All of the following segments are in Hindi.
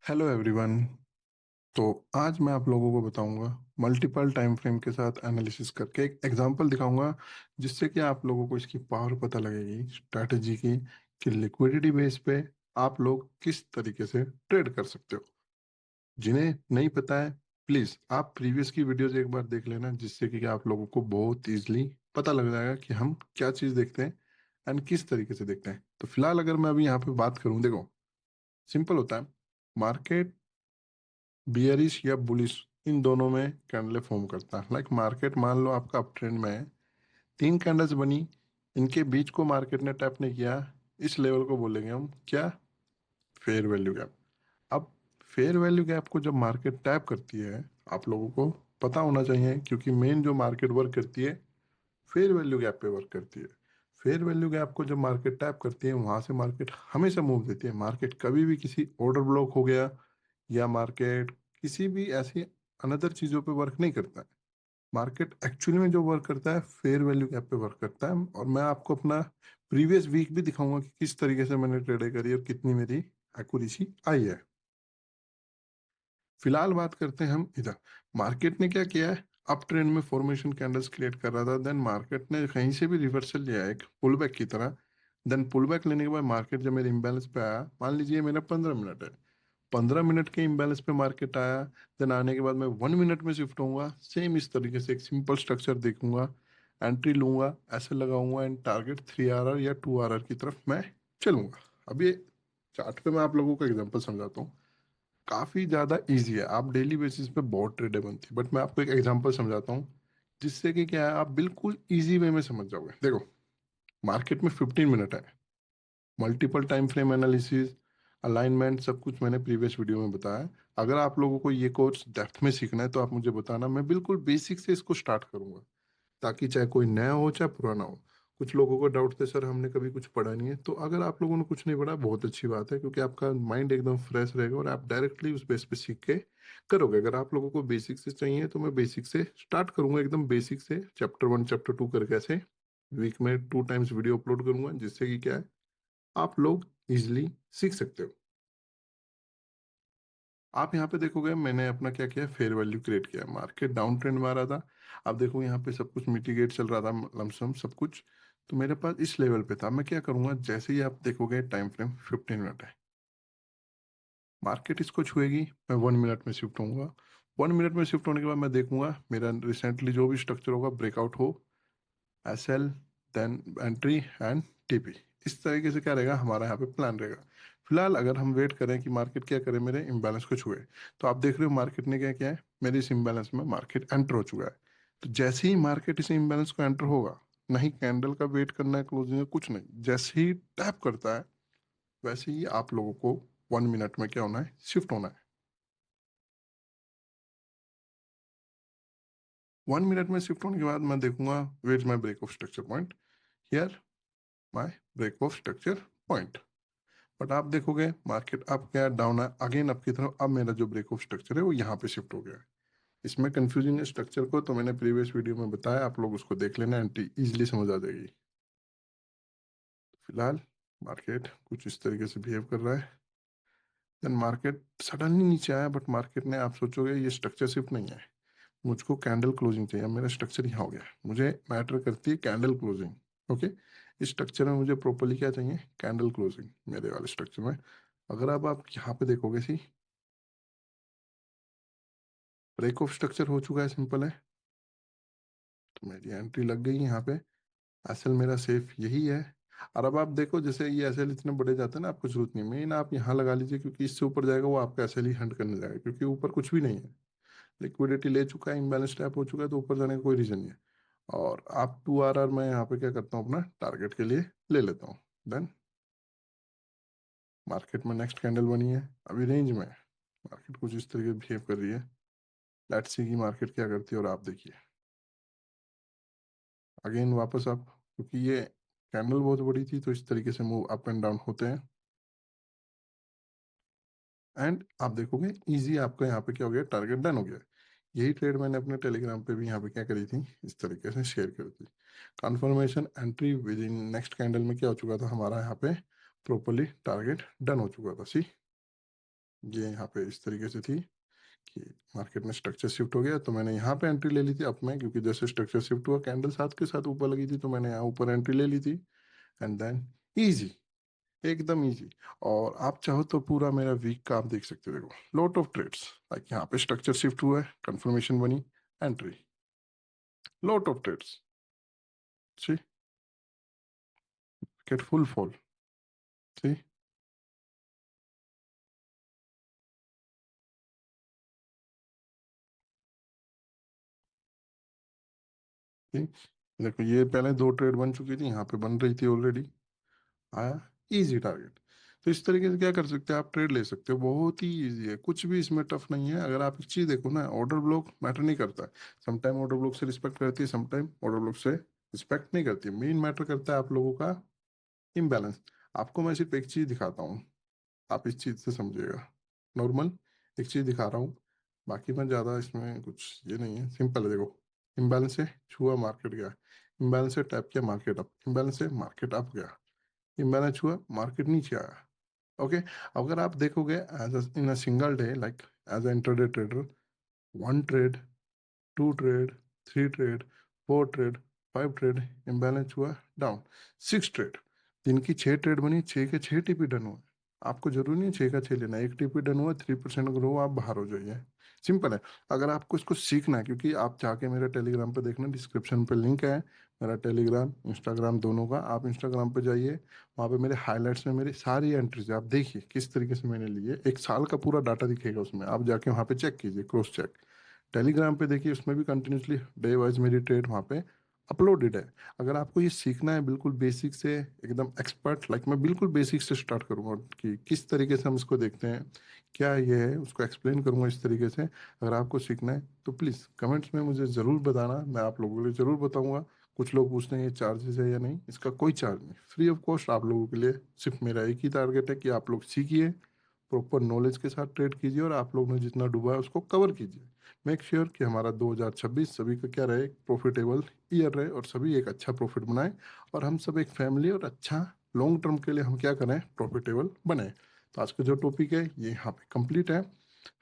Hello everyone. तो आज मैं आप लोगों को बताऊंगा मल्टीपल टाइम फ्रेम के साथ एनालिसिस करके एक एग्जांपल दिखाऊंगा, जिससे कि आप लोगों को इसकी पावर पता लगेगी स्ट्रैटेजी की, कि लिक्विडिटी बेस पे आप लोग किस तरीके से ट्रेड कर सकते हो। जिन्हें नहीं पता है, प्लीज़ आप प्रीवियस की वीडियोस एक बार देख लेना, जिससे कि आप लोगों को बहुत ईजिली पता लग जाएगा कि हम क्या चीज़ देखते हैं एंड किस तरीके से देखते हैं। तो फिलहाल अगर मैं अभी यहाँ पे बात करूँ, देखो सिंपल होता है। मार्केट बियरिश या बुलिश, इन दोनों में कैंडल फॉर्म करता है। लाइक मार्केट मान लो आपका अप ट्रेंड में है, तीन कैंडल्स बनी, इनके बीच को मार्केट ने टैप नहीं किया, इस लेवल को बोलेंगे हम क्या, फेयर वैल्यू गैप। अब फेयर वैल्यू गैप को जब मार्केट टैप करती है, आप लोगों को पता होना चाहिए, क्योंकि मेन जो मार्केट वर्क करती है फेयर वैल्यू गैप पे वर्क करती है। फेयर वैल्यू गैप को जब मार्केट टैप करती है, वहां से मार्केट हमेशा मूव देती है। मार्केट कभी भी किसी ऑर्डर ब्लॉक हो गया या मार्केट किसी भी ऐसी अनदर चीज़ों पे वर्क नहीं करता है। मार्केट एक्चुअली में जो वर्क करता है फेयर वैल्यू गैप पे वर्क करता है। और मैं आपको अपना प्रीवियस वीक भी दिखाऊंगा कि किस तरीके से मैंने ट्रेड करी और कितनी मेरी एक्यूरेसी आई है। फिलहाल बात करते हैं हम इधर। मार्केट ने क्या किया है, अप ट्रेंड में फॉर्मेशन कैंडल्स क्रिएट कर रहा था, देन मार्केट ने कहीं से भी रिवर्सल लिया एक पुल बैक की तरह। देन पुल बैक लेने के बाद मार्केट जब मेरे इम्बैलेंस पे आया, मान लीजिए मेरा 15 मिनट है, 15 मिनट के इम्बैलेंस पे मार्केट आया, देन आने के बाद मैं 1 मिनट में शिफ्ट होऊंगा, सेम इस तरीके से एक सिंपल स्ट्रक्चर देखूंगा, एंट्री लूंगा, ऐसे लगाऊंगा एंड टारगेट 3 आर या 2 आर की तरफ मैं चलूंगा। अब ये चार्ट पे मैं आप लोगों को एग्जांपल समझाता हूँ। काफ़ी ज़्यादा इजी है, आप डेली बेसिस पे बहुत ट्रेडें बनती है, बट मैं आपको एक एग्जांपल समझाता हूँ, जिससे कि क्या है आप बिल्कुल इजी वे में समझ जाओगे। देखो मार्केट में 15 मिनट है, multiple time frame analysis, alignment, सब कुछ मैंने प्रीवियस वीडियो में बताया है। अगर आप लोगों को ये कोर्स डेप्थ में सीखना है तो आप मुझे बताना, मैं बिल्कुल बेसिक से इसको स्टार्ट करूंगा, ताकि चाहे कोई नया हो चाहे पुराना हो। कुछ लोगों को डाउट थे, सर हमने कभी कुछ पढ़ा नहीं है, तो अगर आप लोगों ने कुछ नहीं पढ़ा बहुत अच्छी बात है, क्योंकि आपका माइंड एकदम फ्रेश रहेगा और आप डायरेक्टली उस बेस पे सीख के करोगे। अगर आप लोगों को बेसिक से चाहिए तो मैं बेसिक से स्टार्ट करूंगा, एकदम बेसिक से चैप्टर 1 चैप्टर 2 करके, ऐसे वीक में 2 टाइम्स वीडियो अपलोड करूंगा, जिससे कि क्या है आप लोग इजिली सीख सकते हो। आप यहाँ पे देखोगे मैंने अपना क्या किया, फेयर वैल्यू क्रिएट किया। मार्केट डाउन ट्रेंड में आ रहा था, अब देखो यहाँ पे सब कुछ मिटिगेट चल रहा था, लमसम सब कुछ। तो मेरे पास इस लेवल पे था, मैं क्या करूंगा, जैसे ही आप देखोगे टाइम फ्रेम 15 मिनट है, मार्केट इसको छुएगी, मैं 1 मिनट में शिफ्ट होऊंगा। 1 मिनट में शिफ्ट होने के बाद मैं देखूंगा मेरा रिसेंटली जो भी स्ट्रक्चर होगा ब्रेकआउट हो, SL, then entry and TP. इस तरीके से क्या रहेगा हमारा यहाँ पे प्लान रहेगा। फिलहाल अगर हम वेट करें कि मार्केट क्या करे, मेरे इम्बैलेंस को छुए, तो आप देख रहे हो मार्केट ने क्या किया है, मेरे इस इम्बैलेंस में मार्केट एंटर हो चुका है। तो जैसे ही मार्केट इस इम्बैलेंस को एंटर होगा, नहीं कैंडल का वेट करना है क्लोजिंग का, कुछ नहीं, जैसे ही टैप करता है वैसे ही आप लोगों को 1 मिनट में क्या होना है, शिफ्ट होना है। 1 मिनट में शिफ्ट होने के बाद मैं देखूंगा where is my break of structure point, here my break of structure point. But आप देखोगे मार्केट अब क्या डाउन है अगेन अप की तरफ, अब मेरा जो ब्रेक ऑफ स्ट्रक्चर है वो यहाँ पे शिफ्ट हो गया है। इसमें कंफ्यूजिंग है स्ट्रक्चर को, तो मैंने प्रीवियस वीडियो में बताया, आप लोग उसको देख लेना, एंटी इजिली समझ आ जाएगी। फिलहाल मार्केट कुछ इस तरीके से बिहेव कर रहा है, देन मार्केट सडनली नीचे आया, बट मार्केट ने, आप सोचोगे ये स्ट्रक्चर शिफ्ट नहीं है, मुझको कैंडल क्लोजिंग चाहिए। मेरा स्ट्रक्चर यहाँ हो गया, मुझे मैटर करती है कैंडल क्लोजिंग। ओके, इस स्ट्रक्चर में मुझे प्रॉपरली क्या चाहिए, कैंडल क्लोजिंग मेरे वाले स्ट्रक्चर में। अगर अब आप यहाँ पे देखोगे, सी ब्रेक ऑफ स्ट्रक्चर हो चुका है, सिंपल है, तो मेरी एंट्री लग गई यहाँ पे। एसएल मेरा सेफ यही है। और अब आप देखो जैसे ये एसएल इतने बड़े जाते हैं ना, आपको जरूरत नहीं, मेन आप यहाँ लगा लीजिए, क्योंकि इससे ऊपर जाएगा वो आपका एसएल ही हंट करने जाएगा, क्योंकि ऊपर कुछ भी नहीं है, लिक्विडिटी ले चुका है, इम्बैलेंस टैप हो चुका है, तो ऊपर जाने का कोई रीजन नहीं है। और आप 2 आर मैं यहाँ पे क्या करता हूँ, अपना टारगेट के लिए ले लेता हूँ। देन मार्केट में नेक्स्ट कैंडल बनी है, अभी रेंज में मार्केट कुछ इस तरीके बिहेव कर रही है। लेट्स सी की मार्केट क्या करती है, और आप देखिए अगेन वापस आप, क्योंकि ये कैंडल बहुत बड़ी थी तो इस तरीके से मूव अप एंड डाउन होते हैं। एंड आप देखोगे इजी, आपका यहाँ पे क्या हो गया, टारगेट डन हो गया। यही ट्रेड मैंने अपने टेलीग्राम पे भी यहाँ पे क्या करी थी, इस तरीके से शेयर करी थी। Confirmation entry within next candle में क्या हो चुका था हमारा, यहाँ पे प्रॉपरली टारगेट डन हो चुका था। सी ये यहाँ पे इस तरीके से थी कि मार्केट में स्ट्रक्चर शिफ्ट हो गया तो मैंने यहाँ पे एंट्री ले ली थी अप में, क्योंकि जैसे स्ट्रक्चर शिफ्ट हुआ कैंडल साथ के साथ ऊपर लगी थी तो मैंने यहाँ ऊपर एंट्री ले ली थी। एंड देन इजी, एकदम इजी। और आप चाहो तो पूरा मेरा वीक का आप देख सकते हो, देखो लॉट ऑफ ट्रेड्स, लाइक यहाँ पे स्ट्रक्चर शिफ्ट हुआ है, कंफर्मेशन बनी, entry, lot of trades, see, get full fall, see, ठीक। देखो ये पहले दो ट्रेड बन चुकी थी, यहाँ पे बन रही थी ऑलरेडी, आया, इजी टारगेट। तो इस तरीके से क्या कर सकते हैं, आप ट्रेड ले सकते हो, बहुत ही इजी है, कुछ भी इसमें टफ नहीं है। अगर आप एक चीज देखो ना, ऑर्डर ब्लॉक मैटर नहीं करता है। समटाइम ऑर्डर ब्लॉक से रिस्पेक्ट करती है, समटाइम ऑर्डर ब्लॉक से रिस्पेक्ट नहीं करती है। मेन मैटर करता है आप लोगों का इम्बैलेंस। आपको मैं सिर्फ एक चीज दिखाता हूँ, आप इस चीज से समझिएगा। नॉर्मल एक चीज दिखा रहा हूँ, बाकी मैं ज्यादा इसमें कुछ ये नहीं है, सिंपल है। देखो इम्बैलेंस है, छुआ मार्केट गया, इम्बैलेंस है टैप किया मार्केट अप, इम्बैलेंस है मार्केट अप गया, इम्बैलेंस हुआ मार्केट नीचे आया। ओके, अगर आप देखोगे as in a single day, like as a intraday trader, one trade, two trade, three trade, four trade, five trade, imbalance हुआ डाउन, सिक्स ट्रेड, दिन की छः ट्रेड बनी, छः के छः टीपी डन हुआ। आपको जरूरी नहीं छः का छः लेना, एक टीपी डन हुआ 3% अगर हो आप बाहर हो जाइए, सिंपल है। अगर आपको इसको सीखना है, क्योंकि आप जाके मेरे टेलीग्राम पे देखना, डिस्क्रिप्शन पे लिंक है मेरा टेलीग्राम इंस्टाग्राम दोनों का, आप इंस्टाग्राम पे जाइए, वहाँ पे मेरे हाइलाइट्स में मेरी सारी एंट्रीज है, आप देखिए किस तरीके से मैंने ली है, एक साल का पूरा डाटा दिखेगा उसमें, आप जाके वहाँ पे चेक कीजिए, क्रॉस चेक। टेलीग्राम पे देखिए, उसमें भी कंटिन्यूसली डे वाइज मेरी ट्रेड वहाँ पे अपलोडेड है। अगर आपको ये सीखना है बिल्कुल बेसिक से, एकदम एक्सपर्ट, लाइक मैं बिल्कुल बेसिक से स्टार्ट करूँगा कि किस तरीके से हम इसको देखते हैं, क्या ये है, उसको एक्सप्लेन करूँगा इस तरीके से। अगर आपको सीखना है तो प्लीज़ कमेंट्स में मुझे ज़रूर बताना, मैं आप लोगों के लिए ज़रूर बताऊँगा। कुछ लोग पूछते हैं ये चार्जेस है या नहीं, इसका कोई चार्ज नहीं, फ्री ऑफ कॉस्ट आप लोगों के लिए। सिर्फ मेरा एक ही टारगेट है कि आप लोग सीखिए, प्रॉपर नॉलेज के साथ ट्रेड कीजिए, और आप लोग ने जितना डूबा है उसको कवर कीजिए। मेक श्योर कि हमारा 2026 सभी का क्या रहे, प्रॉफिटेबल ईयर रहे, और सभी एक अच्छा प्रॉफिट बनाएं, और हम सब एक फैमिली और अच्छा लॉन्ग टर्म के लिए हम क्या करें, प्रॉफिटेबल बने। तो आज का जो टॉपिक है ये यहाँ पे कंप्लीट है।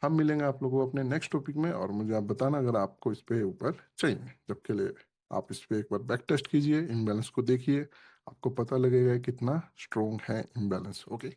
हम मिलेंगे आप लोगों को अपने नेक्स्ट टॉपिक में, और मुझे आप बताना अगर आपको इस पे ऊपर चाहिए, जब के लिए आप इस पे एक बार बैक टेस्ट कीजिए, इम्बैलेंस को देखिए, आपको पता लगेगा कितना स्ट्रोंग है इम्बैलेंस। ओके।